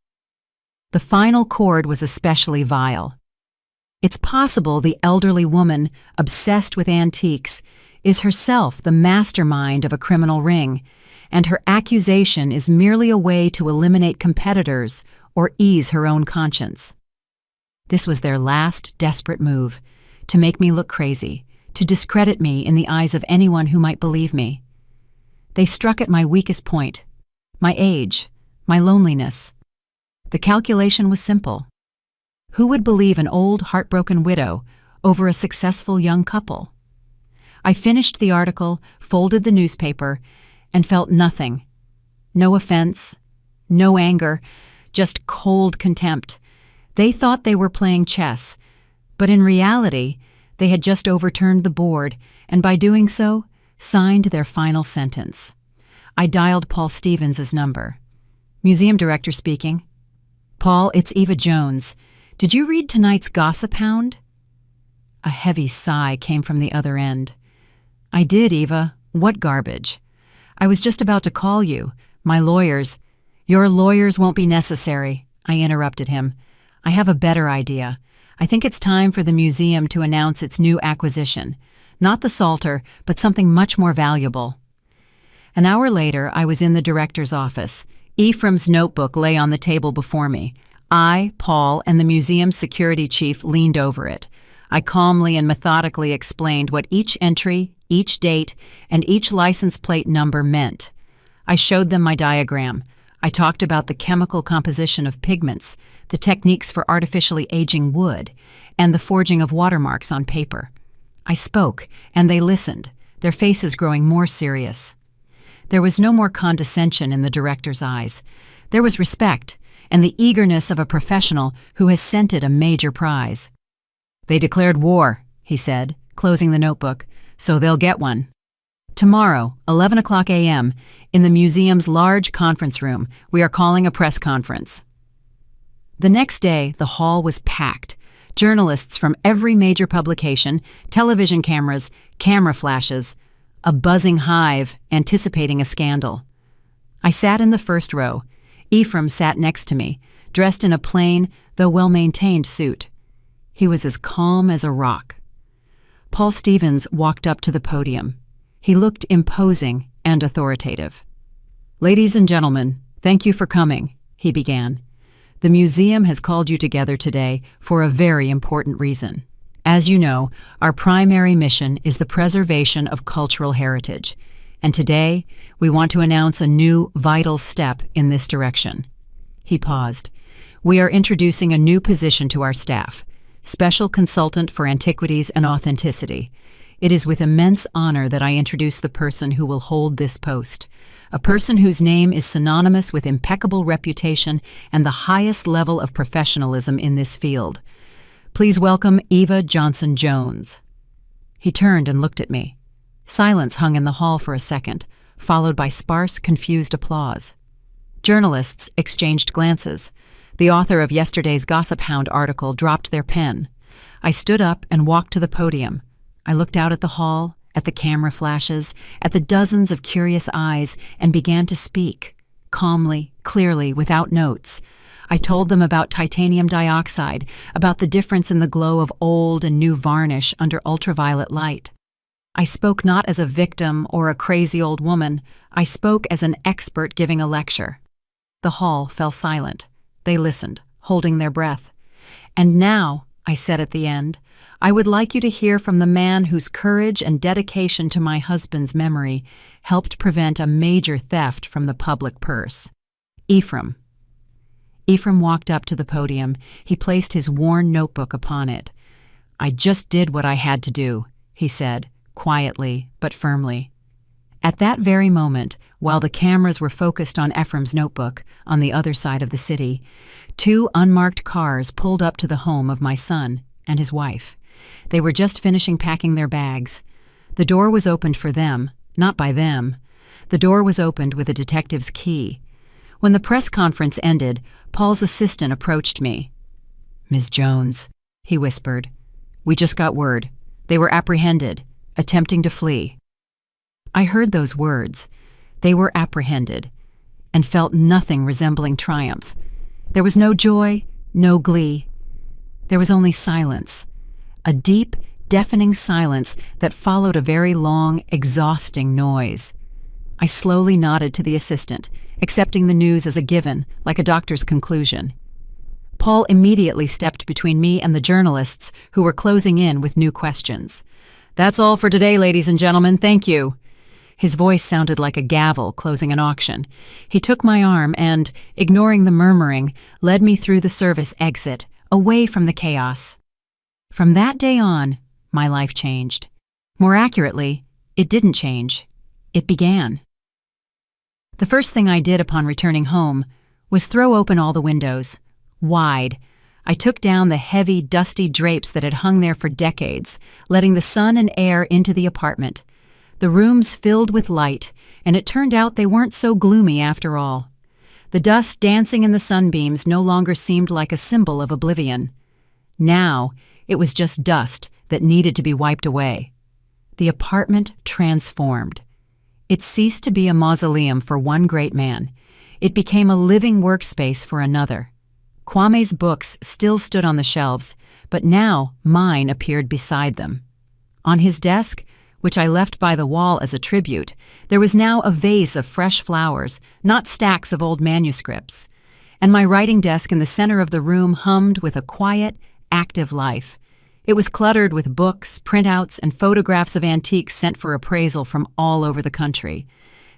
The final chord was especially vile. It's possible the elderly woman, obsessed with antiques, is herself the mastermind of a criminal ring, and her accusation is merely a way to eliminate competitors or ease her own conscience. This was their last desperate move, to make me look crazy, to discredit me in the eyes of anyone who might believe me. They struck at my weakest point, my age, my loneliness. The calculation was simple. Who would believe an old, heartbroken widow over a successful young couple? I finished the article, folded the newspaper, and felt nothing. No offense, no anger, just cold contempt. They thought they were playing chess, but in reality, they had just overturned the board, and by doing so, signed their final sentence. I dialed Paul Stevens' number. "Museum director speaking." "Paul, it's Eva Jones. Did you read tonight's Gossip Hound?" A heavy sigh came from the other end. "I did, Eva. What garbage?" "I was just about to call you. My lawyers—" "Your lawyers won't be necessary," I interrupted him. "I have a better idea. I think it's time for the museum to announce its new acquisition. Not the Psalter, but something much more valuable." An hour later, I was in the director's office. Ephraim's notebook lay on the table before me. I, Paul, and the museum's security chief leaned over it. I calmly and methodically explained what each entry, each date, and each license plate number meant. I showed them my diagram. I talked about the chemical composition of pigments, the techniques for artificially aging wood, and the forging of watermarks on paper. I spoke, and they listened, their faces growing more serious. There was no more condescension in the director's eyes. There was respect, and the eagerness of a professional who has scented a major prize. "They declared war," he said, closing the notebook, "so they'll get one. Tomorrow, 11 o'clock a.m., in the museum's large conference room, we are calling a press conference." The next day, the hall was packed. Journalists from every major publication, television cameras, camera flashes, a buzzing hive anticipating a scandal. I sat in the first row. Ephraim sat next to me, dressed in a plain, though well-maintained suit. He was as calm as a rock. Paul Stevens walked up to the podium. He looked imposing and authoritative. "Ladies and gentlemen, thank you for coming," he began. "The museum has called you together today for a very important reason. As you know, our primary mission is the preservation of cultural heritage, and today we want to announce a new, vital step in this direction." He paused. "We are introducing a new position to our staff, Special Consultant for Antiquities and Authenticity. It is with immense honor that I introduce the person who will hold this post, a person whose name is synonymous with impeccable reputation and the highest level of professionalism in this field. Please welcome Eva Johnson-Jones." He turned and looked at me. Silence hung in the hall for a second, followed by sparse, confused applause. Journalists exchanged glances. The author of yesterday's Gossip Hound article dropped their pen. I stood up and walked to the podium. I looked out at the hall, at the camera flashes, at the dozens of curious eyes, and began to speak, calmly, clearly, without notes. I told them about titanium dioxide, about the difference in the glow of old and new varnish under ultraviolet light. I spoke not as a victim or a crazy old woman. I spoke as an expert giving a lecture. The hall fell silent. They listened, holding their breath. "And now," I said at the end, "I would like you to hear from the man whose courage and dedication to my husband's memory helped prevent a major theft from the public purse. Ephraim." Ephraim walked up to the podium. He placed his worn notebook upon it. "I just did what I had to do," he said, quietly but firmly. At that very moment, while the cameras were focused on Ephraim's notebook on the other side of the city, 2 unmarked cars pulled up to the home of my son and his wife. They were just finishing packing their bags. The door was opened for them, not by them. The door was opened with a detective's key. When the press conference ended, Paul's assistant approached me. "Ms. Jones," he whispered, "we just got word. They were apprehended, attempting to flee." I heard those words. They were apprehended, and felt nothing resembling triumph. There was no joy, no glee. There was only silence, a deep, deafening silence that followed a very long, exhausting noise. I slowly nodded to the assistant, accepting the news as a given, like a doctor's conclusion. Paul immediately stepped between me and the journalists who were closing in with new questions. "That's all for today, ladies and gentlemen. Thank you." His voice sounded like a gavel closing an auction. He took my arm and, ignoring the murmuring, led me through the service exit, away from the chaos. From that day on, my life changed. More accurately, it didn't change. It began. The first thing I did upon returning home was throw open all the windows, wide. I took down the heavy, dusty drapes that had hung there for decades, letting the sun and air into the apartment. The rooms filled with light, and it turned out they weren't so gloomy after all. The dust dancing in the sunbeams no longer seemed like a symbol of oblivion. Now, it was just dust that needed to be wiped away. The apartment transformed. It ceased to be a mausoleum for one great man. It became a living workspace for another. Kwame's books still stood on the shelves, but now mine appeared beside them. On his desk, which I left by the wall as a tribute, there was now a vase of fresh flowers, not stacks of old manuscripts. And my writing desk in the center of the room hummed with a quiet, active life. It was cluttered with books, printouts, and photographs of antiques sent for appraisal from all over the country.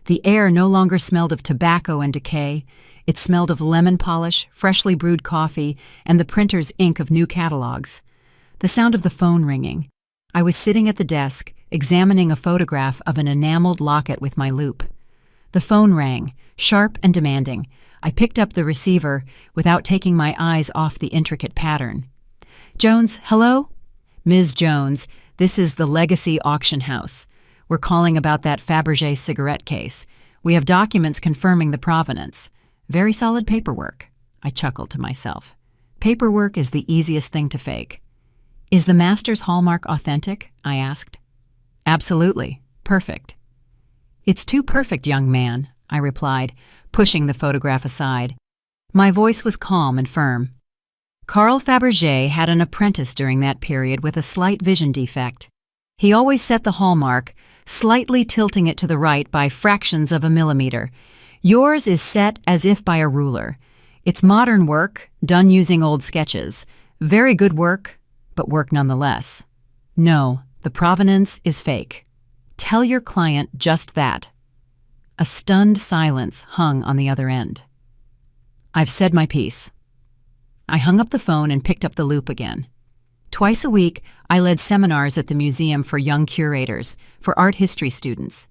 The air no longer smelled of tobacco and decay. It smelled of lemon polish, freshly brewed coffee, and the printer's ink of new catalogs. The sound of the phone ringing. I was sitting at the desk, examining a photograph of an enameled locket with my loupe. The phone rang, sharp and demanding. I picked up the receiver without taking my eyes off the intricate pattern. "Jones, hello?" "Ms. Jones, this is the Legacy Auction House. We're calling about that Fabergé cigarette case. We have documents confirming the provenance. Very solid paperwork." I chuckled to myself. Paperwork is the easiest thing to fake. "Is the master's hallmark authentic?" I asked. "Absolutely. Perfect." "It's too perfect, young man," I replied, pushing the photograph aside. My voice was calm and firm. Carl Fabergé had an apprentice during that period with a slight vision defect. He always set the hallmark, slightly tilting it to the right by fractions of a millimeter. Yours is set as if by a ruler. It's modern work, done using old sketches. Very good work, but work nonetheless. No, the provenance is fake. Tell your client just that. A stunned silence hung on the other end. I've said my piece. I hung up the phone and picked up the loop again. Twice a week, I led seminars at the museum for young curators, for art history students.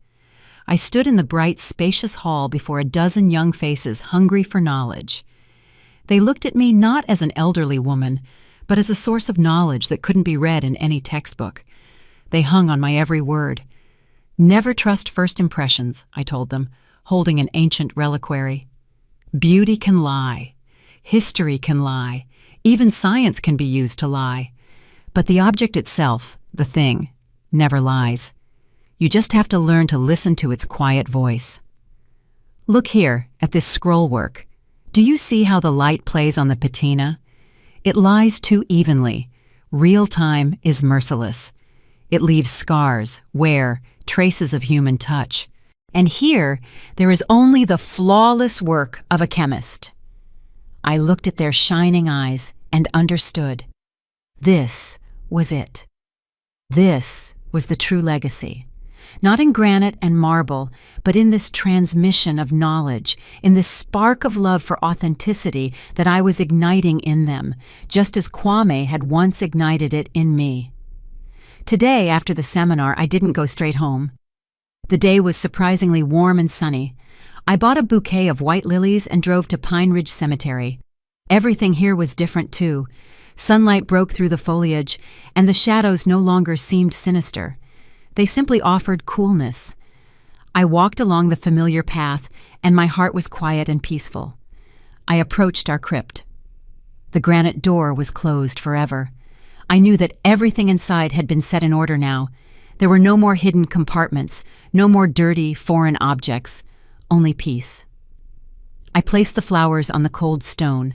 I stood in the bright, spacious hall before a dozen young faces hungry for knowledge. They looked at me not as an elderly woman, but as a source of knowledge that couldn't be read in any textbook. They hung on my every word. Never trust first impressions, I told them, holding an ancient reliquary. Beauty can lie. History can lie. Even science can be used to lie. But the object itself, the thing, never lies. You just have to learn to listen to its quiet voice. Look here, at this scroll work. Do you see how the light plays on the patina? It lies too evenly. Real time is merciless. It leaves scars, wear, traces of human touch. And here, there is only the flawless work of a chemist. I looked at their shining eyes and understood. This was it. This was the true legacy. Not in granite and marble, but in this transmission of knowledge, in this spark of love for authenticity that I was igniting in them, just as Kwame had once ignited it in me. Today, after the seminar, I didn't go straight home. The day was surprisingly warm and sunny. I bought a bouquet of white lilies and drove to Pine Ridge Cemetery. Everything here was different, too. Sunlight broke through the foliage, and the shadows no longer seemed sinister. They simply offered coolness. I walked along the familiar path, and my heart was quiet and peaceful. I approached our crypt. The granite door was closed forever. I knew that everything inside had been set in order now. There were no more hidden compartments, no more dirty, foreign objects, only peace. I placed the flowers on the cold stone.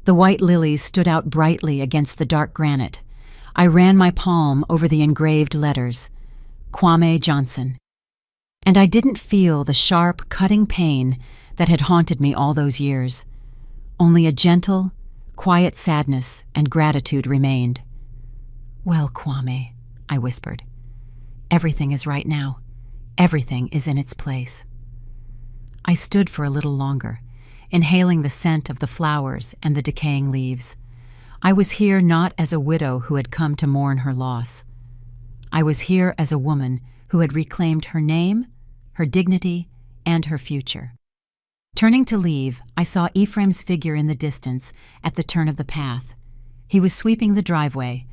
The white lilies stood out brightly against the dark granite. I ran my palm over the engraved letters. Kwame Johnson. And I didn't feel the sharp, cutting pain that had haunted me all those years. Only a gentle, quiet sadness and gratitude remained. Well, Kwame, I whispered. Everything is right now. Everything is in its place. I stood for a little longer, inhaling the scent of the flowers and the decaying leaves. I was here not as a widow who had come to mourn her loss. I was here as a woman who had reclaimed her name, her dignity, and her future. Turning to leave, I saw Ephraim's figure in the distance at the turn of the path. He was sweeping the driveway.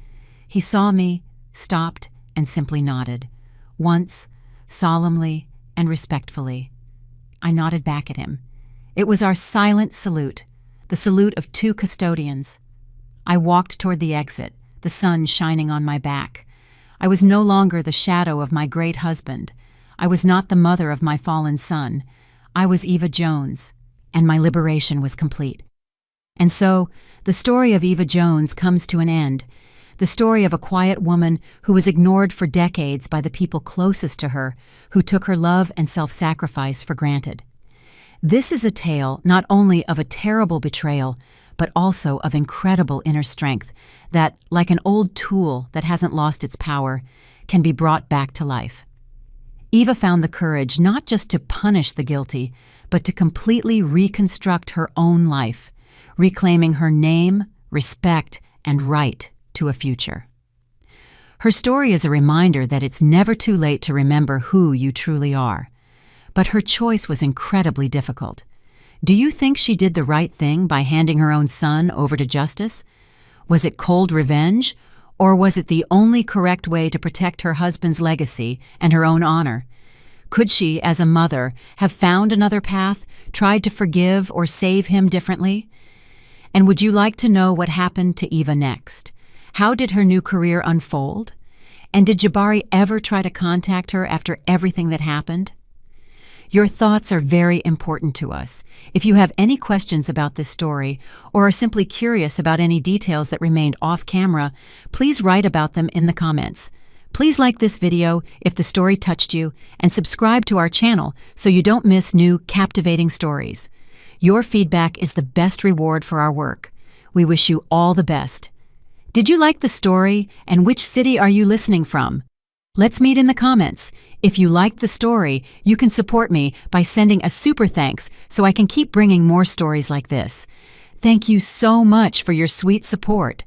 He saw me, stopped, and simply nodded. Once, solemnly and respectfully. I nodded back at him. It was our silent salute, the salute of two custodians. I walked toward the exit, the sun shining on my back. I was no longer the shadow of my great husband. I was not the mother of my fallen son. I was Eva Jones, and my liberation was complete. And so, the story of Eva Jones comes to an end. The story of a quiet woman who was ignored for decades by the people closest to her, who took her love and self-sacrifice for granted. This is a tale not only of a terrible betrayal, but also of incredible inner strength that, like an old tool that hasn't lost its power, can be brought back to life. Eva found the courage not just to punish the guilty, but to completely reconstruct her own life, reclaiming her name, respect, and right to a future. Her story is a reminder that it's never too late to remember who you truly are. But her choice was incredibly difficult. Do you think she did the right thing by handing her own son over to justice? Was it cold revenge, or was it the only correct way to protect her husband's legacy and her own honor? Could she, as a mother, have found another path, tried to forgive or save him differently? And would you like to know what happened to Eva next? How did her new career unfold? And did Jabari ever try to contact her after everything that happened? Your thoughts are very important to us. If you have any questions about this story or are simply curious about any details that remained off camera, please write about them in the comments. Please like this video if the story touched you and subscribe to our channel so you don't miss new captivating stories. Your feedback is the best reward for our work. We wish you all the best. Did you like the story, and which city are you listening from? Let's meet in the comments. If you liked the story, you can support me by sending a super thanks so I can keep bringing more stories like this. Thank you so much for your sweet support.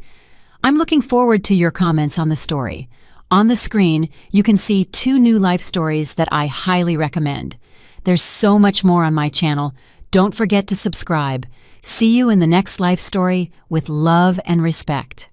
I'm looking forward to your comments on the story. On the screen, you can see 2 new life stories that I highly recommend. There's so much more on my channel. Don't forget to subscribe. See you in the next life story with love and respect.